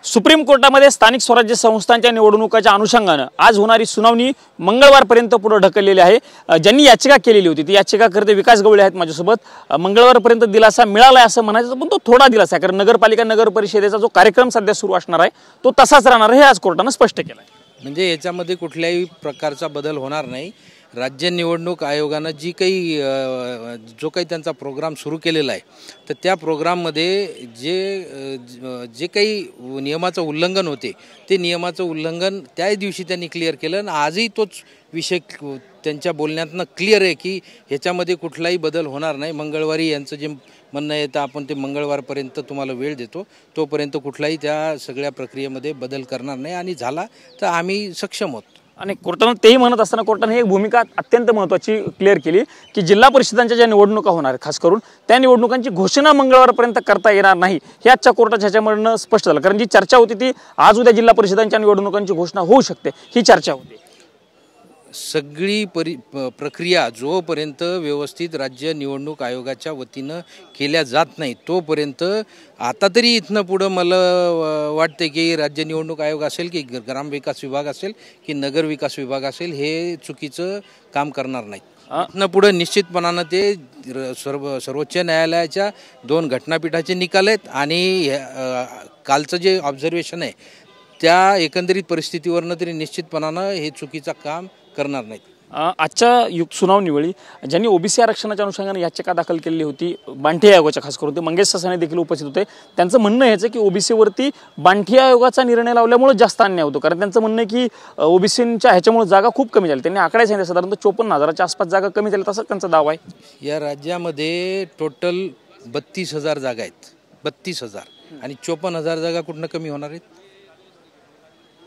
Supreme कोर्टामध्ये स्थानिक स्वराज्य संस्थांच्या निवडणुकांच्या अनुषंगाने आज होणारी सुनावणी मंगळवारपर्यंत पुढे ढकललेली आहे। ज्यांनी याचिका केलेली होती ती याचिकाकर्ते विकास गवळे आहेत माझ्यासोबत। मंगळवारपर्यंत दिलासा मिळाला असं म्हणायचं, पण तो थोडा दिलासा आहे, कारण नगरपालिका नगर परिषदेचा जो कार्यक्रम सध्या सुरू असणार आहे तो तसाच राहणार आहे, हे आज कोर्टाने स्पष्ट केलं आहे। म्हणजे याच्यामध्ये कुठल्याही प्रकारचा बदल होणार नाही। राज्य निवडणूक आयोगाने जो काही त्यांचा प्रोग्राम सुरू केलेला आहे, तर त्या प्रोग्राममध्ये जे काही नियमाचं उल्लंघन होते ते नियमाचं उल्लंघन त्याच दिवशी त्यांनी क्लिअर केलं आणि आजही तोच विषय त्यांच्या बोलण्यातनं क्लिअर आहे की ह्याच्यामध्ये कुठलाही बदल होणार नाही। मंगळवारी यांचं जे म्हणणं आहे तर आपण ते मंगळवारपर्यंत तुम्हाला वेळ देतो, तोपर्यंत कुठलाही त्या सगळ्या प्रक्रियेमध्ये बदल करणार नाही आणि झाला तर आम्ही सक्षम आहोत। आणि कोर्टाने तेही म्हणत असताना कोर्टाने एक भूमिका अत्यंत महत्त्वाची क्लिअर केली की जिल्हा परिषदांच्या ज्या निवडणुका होणार आहेत खास करून त्या निवडणुकांची घोषणा मंगळवारपर्यंत करता येणार नाही, हे आजच्या कोर्टाच्या ह्याच्यामधून स्पष्ट झालं। कारण जी चर्चा होती ती आज उद्या जिल्हा परिषदांच्या निवडणुकांची घोषणा होऊ शकते ही चर्चा होती। सगळी प्रक्रिया जोपर्यंत व्यवस्थित राज्य निवडणूक आयोगाच्या वतीनं केल्या जात नाही तोपर्यंत आता तरी इथनं पुढं मला वाटते की राज्य निवडणूक आयोग असेल की ग्रामविकास विभाग असेल की नगर विकास विभाग असेल हे चुकीचं काम करणार नाहीत। इथनं पुढं निश्चितपणानं ते सर्वोच्च न्यायालयाच्या 2 घटनापीठाचे निकाल आहेत आणि कालचं जे ऑब्झर्वेशन आहे त्या एकंदरीत परिस्थितीवरनं तरी निश्चितपणानं हे चुकीचं काम करणार नाहीत। आजच्या सुनावणीवेळी ज्यांनी ओबीसी आरक्षणाच्या अनुषंगाने याचिका दाखल केलेली होती बांठी आयोगाच्या खास करून ते मंगेश ससाणे देखील उपस्थित होते। त्यांचं म्हणणं हेच की ओबीसीवरती बांठी आयोगाचा निर्णय लावल्यामुळे जास्त अन्याय होतो, कारण त्यांचं म्हणणं आहे की ओबीसींच्या ह्याच्यामुळे जागा खूप कमी झाली। त्यांनी आकडे सांगितले साधारणतः 54,000च्या आसपास जागा कमी झाल्या, तसं त्यांचा दावा आहे। या राज्यामध्ये टोटल 32,000 जागा आहेत, 32,000 आणि 54,000 जागा कुठनं कमी होणार आहेत?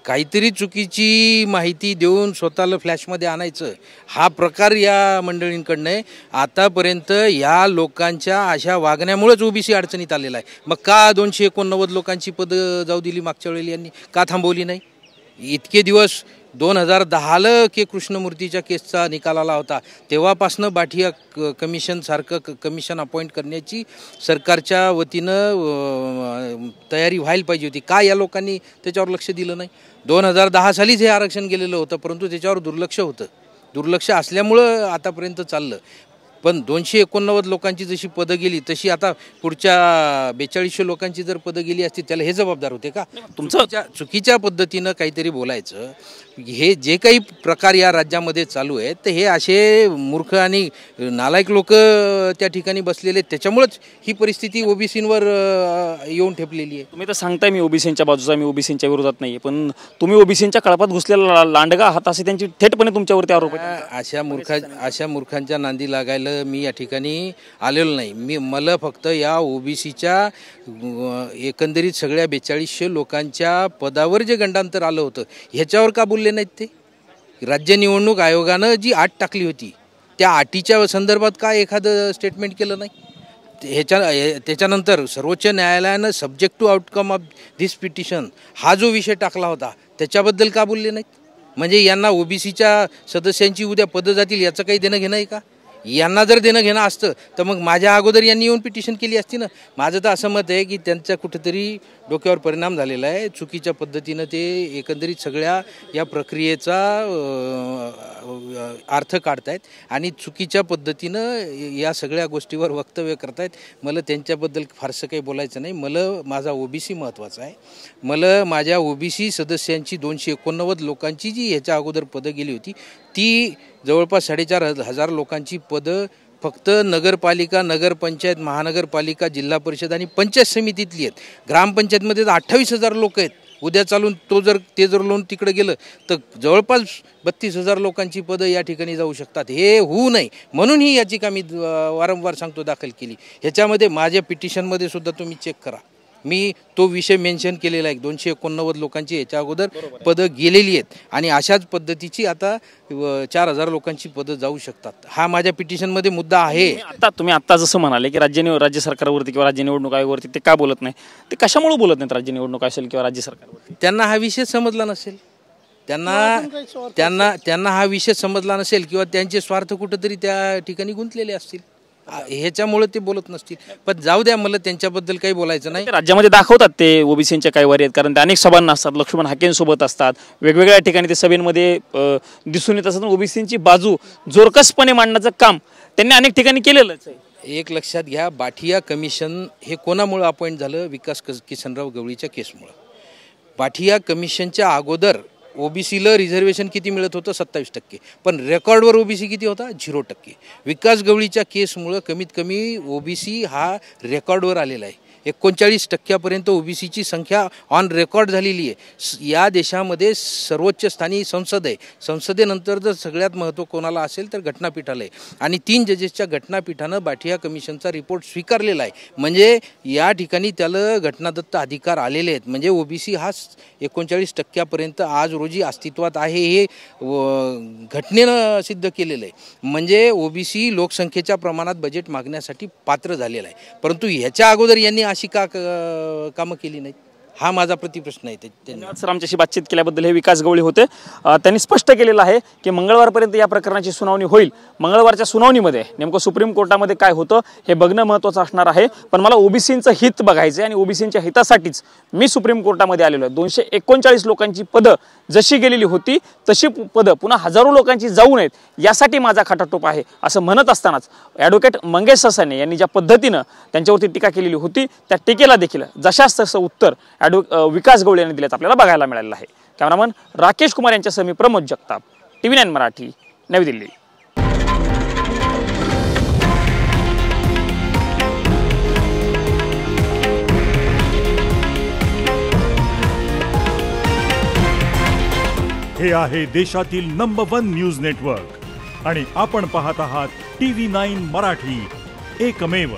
काहीतरी चुकीची माहिती देऊन स्वतःला फ्लॅशमध्ये आणायचं हा प्रकार या मंडळींकडनं आहे। आतापर्यंत या लोकांच्या अशा वागण्यामुळेच ओबीसी अडचणीत आलेला आहे। मग का 289 लोकांची पदं जाऊ दिली मागच्या वेळेला, यांनी का थांबवली नाही? इतके दिवस 2010ला के कृष्णमूर्तीच्या केसचा निकाल आला होता, तेव्हापासनं बाठिया कमिशनसारखं कमिशन अपॉइंट करण्याची सरकारच्या वतीनं तयारी व्हायला पाहिजे होती। का या लोकांनी त्याच्यावर लक्ष दिलं नाही? 2010 सालीच हे आरक्षण गेलेलं होतं, परंतु त्याच्यावर दुर्लक्ष होतं। दुर्लक्ष असल्यामुळं आतापर्यंत चाललं। पण 289 लोकांची जशी पदं गेली तशी आता पुढच्या 4200 लोकांची जर पदं गेली असती त्याला हे जबाबदार होते का? तुमचं चुकीच्या पद्धतीनं काहीतरी बोलायचं। हे जे काही प्रकार या राज्यामध्ये चालू आहेत तर हे असे मूर्ख आणि नालायक लोक त्या ठिकाणी बसलेले, त्याच्यामुळेच ही परिस्थिती ओबीसींवर येऊन ठेपलेली आहे। तुम्ही तर सांगताय मी ओबीसींच्या बाजूचा, मी ओबीसींच्या विरोधात नाही, पण तुम्ही ओबीसींच्या कळपात घुसलेला लांडगा आहात असे त्यांची थेटपणे तुमच्यावरती आरोप आहेत। अशा मूर्खांच्या नांदी लागायला मी या ठिकाणी आलेलो नाही। मला फक्त या ओबीसीच्या एकंदरीत सगळ्या 4200 लोकांच्या पदावर जे गंडांतर आलं होतं ह्याच्यावर का बोलले नाहीत ते? राज्य निवडणूक आयोगानं जी अट टाकली होती त्या अटीच्या संदर्भात का एखादं स्टेटमेंट केलं नाही? त्याच्यानंतर सर्वोच्च न्यायालयानं subject to outcome of this petition हा जो विषय टाकला होता त्याच्याबद्दल का बोलले नाहीत? म्हणजे यांना ओबीसीच्या सदस्यांची उद्या पदं जातील याचं काही देणं घेणं आहे का? यांना जर देणं घेणं असतं तर मग माझ्या अगोदर यांनी येऊन पिटिशन केली असती ना। माझं तर असं मत आहे की त्यांचा कुठेतरी डोक्यावर परिणाम झालेला आहे। चुकीच्या पद्धतीनं ते एकंदरीत सगळ्या या प्रक्रियेचा अर्थ काढतायत आणि चुकीच्या पद्धतीनं या सगळ्या गोष्टीवर वक्तव्य करतायत। मला त्यांच्याबद्दल फारसं काही बोलायचं नाही। मला माझा ओबीसी महत्त्वाचा आहे। मला माझ्या ओबीसी सदस्यांची 289 लोकांची जी ह्याच्या अगोदर पदं गेली होती ती जवळपास 4,500 लोकांची पदं फक्त नगरपालिका, नगरपंचायत, महानगरपालिका, जिल्हा परिषद आणि पंचायत समितीतली आहेत। ग्रामपंचायतमध्ये 28,000 लोक आहेत। उद्या चालून ते जर लोन तिकडे गेलं तर जवळपास 32,000 लोकांची पदं या ठिकाणी जाऊ शकतात। हे होऊ नये म्हणून ही याचिका मी वारंवार सांगतो दाखल केली। ह्याच्यामध्ये माझ्या पिटिशनमध्ये सुद्धा तुम्ही चेक करा, मी तो विषय मेन्शन केलेला आहे। 289 लोकांची याच्या अगोदर पदं गेलेली आहेत आणि अशाच पद्धतीची आता 4,000 लोकांची पदं जाऊ शकतात। हा माझ्या पिटिशनमध्ये मुद्दा आहे। तुम्ही आता जसं म्हणाले की राज्य सरकारवरती किंवा राज्य निवडणूक आयोगावरती ते का बोलत नाही, ते कशामुळे बोलत नाहीत राज्य निवडणूक असेल किंवा राज्य सरकारवरती? त्यांना हा विषय समजला नसेल, त्यांना हा विषय समजला नसेल किंवा त्यांचे स्वार्थ कुठेतरी त्या ठिकाणी गुंतलेले असतील ह्याच्यामुळे ते बोलत नसतील. पण जाऊ द्या, मला त्यांच्याबद्दल काही बोलायचं नाही. राज्यामध्ये दाखवतात ते ओबीसींच्या काही वारी आहेत, कारण ते अनेक सभांना असतात, लक्ष्मण हाकेंसोबत असतात, वेगवेगळ्या ठिकाणी ते सभेमध्ये दिसून येत असतात. ओबीसींची बाजू जोरकसपणे मांडण्याचं काम त्यांनी अनेक ठिकाणी केलेलंच आहे. एक लक्षात घ्या, बाठिया कमिशन हे कोणामुळे अपॉइंट झालं? विकास किसनराव गवळीच्या केसमुळं. बाठिया कमिशनच्या अगोदर ओबीसीला रिझर्वेशन किती मिळत होतं? 27%. पण रेकॉर्डवर ओबीसी किती होता? 0%. विकास गवळीच्या केसमुळं कमीत कमी ओबीसी हा रेकॉर्डवर आलेला आहे. 39% ओबीसीची संख्या ऑन रेकॉर्ड झालेली आहे. या देशामध्ये सर्वोच्च स्थानी संसद आहे. संसदेनंतर जर सगळ्यात महत्त्व कोणाला असेल तर घटनापीठाला आहे. आणि 3 जजेसच्या घटनापीठानं बाठिया कमिशनचा रिपोर्ट स्वीकारलेला आहे. म्हणजे या ठिकाणी त्याला घटनादत्त अधिकार आलेले आहेत. म्हणजे ओबीसी हा 39% आज रोजी अस्तित्वात आहे, हे घटनेनं सिद्ध केलेलं आहे. म्हणजे ओबीसी लोकसंख्येच्या प्रमाणात बजेट मागण्यासाठी पात्र झालेला आहे. परंतु ह्याच्या अगोदर यांनी अशी का कामं केली नाहीत? हा माझा प्रतिप्रश्न आहे. धन्यवाद सर, आमच्याशी बातचीत केल्याबद्दल. हे विकास गवळी होते. त्यांनी स्पष्ट केलेलं आहे की मंगळवारपर्यंत या प्रकरणाची सुनावणी होईल. मंगळवारच्या सुनावणीमध्ये नेमकं सुप्रीम कोर्टामध्ये काय होतं हे बघणं महत्त्वाचं असणार आहे. पण मला ओबीसींचं हित बघायचं आहे आणि ओबीसींच्या हितासाठीच मी सुप्रीम कोर्टामध्ये आलेलो आहे. 239 लोकांची पदं जशी गेलेली होती तशी पदं पुन्हा हजारो लोकांची जाऊ नयेत यासाठी माझा खटाटोप आहे असं म्हणत असतानाच ॲडव्होकेट मंगेश ससाने यांनी ज्या पद्धतीनं त्यांच्यावरती टीका केलेली होती त्या टीकेला देखील जशास तसं उत्तर विकास गवळी यांनी दिल्याचं आपल्याला बघायला मिळालेलं आहे. कॅमेरामन राकेश कुमार यांच्यासह मी प्रमोद जगताप, TV9 मराठी, नवी दिल्ली. हे आहे देशातील नंबर 1 न्यूज नेटवर्क आणि आपण पाहत आहात TV9 मराठी, एकमेव.